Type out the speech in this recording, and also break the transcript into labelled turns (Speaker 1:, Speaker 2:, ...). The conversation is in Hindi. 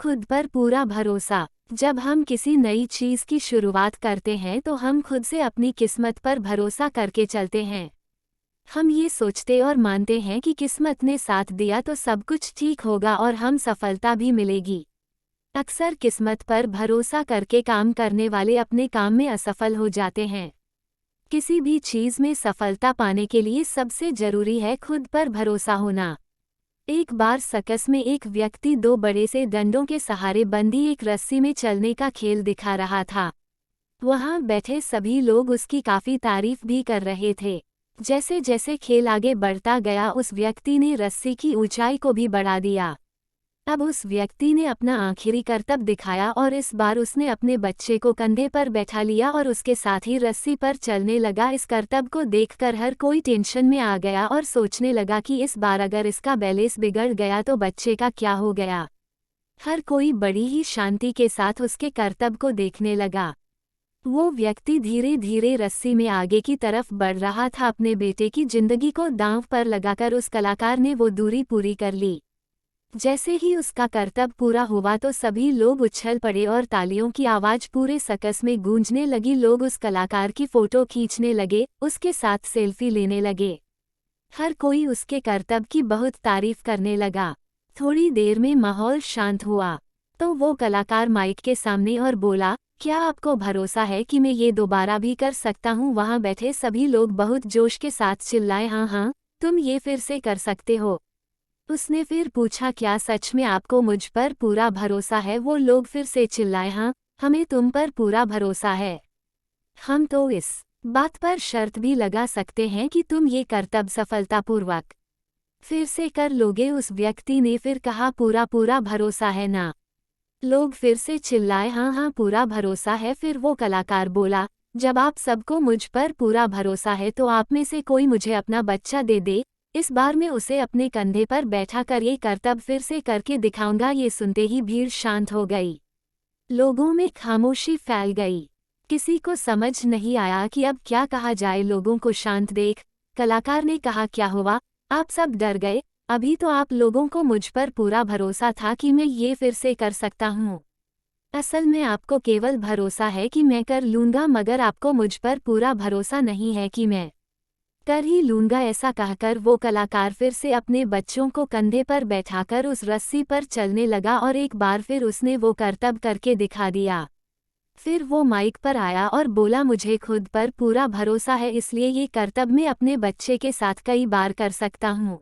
Speaker 1: खुद पर पूरा भरोसा। जब हम किसी नई चीज़ की शुरुआत करते हैं तो हम खुद से अपनी किस्मत पर भरोसा करके चलते हैं। हम ये सोचते और मानते हैं कि किस्मत ने साथ दिया तो सब कुछ ठीक होगा और हम सफलता भी मिलेगी। अक्सर किस्मत पर भरोसा करके काम करने वाले अपने काम में असफल हो जाते हैं। किसी भी चीज़ में सफलता पाने के लिए सबसे जरूरी है खुद पर भरोसा होना। एक बार सर्कस में एक व्यक्ति दो बड़े से डंडों के सहारे बंधी एक रस्सी में चलने का खेल दिखा रहा था। वहां बैठे सभी लोग उसकी काफी तारीफ भी कर रहे थे। जैसे जैसे खेल आगे बढ़ता गया उस व्यक्ति ने रस्सी की ऊंचाई को भी बढ़ा दिया। अब उस व्यक्ति ने अपना आखिरी करतब दिखाया और इस बार उसने अपने बच्चे को कंधे पर बैठा लिया और उसके साथ ही रस्सी पर चलने लगा। इस करतब को देखकर हर कोई टेंशन में आ गया और सोचने लगा कि इस बार अगर इसका बैलेंस बिगड़ गया तो बच्चे का क्या हो गया। हर कोई बड़ी ही शांति के साथ उसके करतब को देखने लगा। वो व्यक्ति धीरे धीरे रस्सी में आगे की तरफ बढ़ रहा था। अपने बेटे की जिंदगी को दांव पर लगाकर उस कलाकार ने वो दूरी पूरी कर ली। जैसे ही उसका करतब पूरा हुआ तो सभी लोग उछल पड़े और तालियों की आवाज पूरे सर्कस में गूंजने लगी। लोग उस कलाकार की फोटो खींचने लगे, उसके साथ सेल्फी लेने लगे। हर कोई उसके करतब की बहुत तारीफ करने लगा। थोड़ी देर में माहौल शांत हुआ तो वो कलाकार माइक के सामने और बोला, क्या आपको भरोसा है कि मैं ये दोबारा भी कर सकता हूँ। वहाँ बैठे सभी लोग बहुत जोश के साथ चिल्लाए, हाँ हाँ, तुम ये फिर से कर सकते हो। उसने फिर पूछा, क्या सच में आपको मुझ पर पूरा भरोसा है। वो लोग फिर से चिल्लाए, हाँ, हमें तुम पर पूरा भरोसा है। हम तो इस बात पर शर्त भी लगा सकते हैं कि तुम ये करतब सफलतापूर्वक फिर से कर लोगे। उस व्यक्ति ने फिर कहा, पूरा पूरा भरोसा है ना। लोग फिर से चिल्लाए, हाँ हाँ, पूरा भरोसा है। फिर वो कलाकार बोला, जब आप सबको मुझ पर पूरा भरोसा है तो आप में से कोई मुझे अपना बच्चा दे दे। इस बार मैं उसे अपने कंधे पर बैठा कर ये करतब फिर से करके दिखाऊंगा। ये सुनते ही भीड़ शांत हो गई। लोगों में खामोशी फैल गई। किसी को समझ नहीं आया कि अब क्या कहा जाए। लोगों को शांत देख कलाकार ने कहा, क्या हुआ, आप सब डर गए। अभी तो आप लोगों को मुझ पर पूरा भरोसा था कि मैं ये फिर से कर सकता हूँ। असल में आपको केवल भरोसा है कि मैं कर लूँगा, मगर आपको मुझ पर पूरा भरोसा नहीं है कि मैं कर ही लूँगा। ऐसा कहकर वो कलाकार फिर से अपने बच्चों को कंधे पर बैठाकर उस रस्सी पर चलने लगा और एक बार फिर उसने वो करतब करके दिखा दिया। फिर वो माइक पर आया और बोला, मुझे खुद पर पूरा भरोसा है, इसलिए ये करतब मैं अपने बच्चे के साथ कई बार कर सकता हूँ।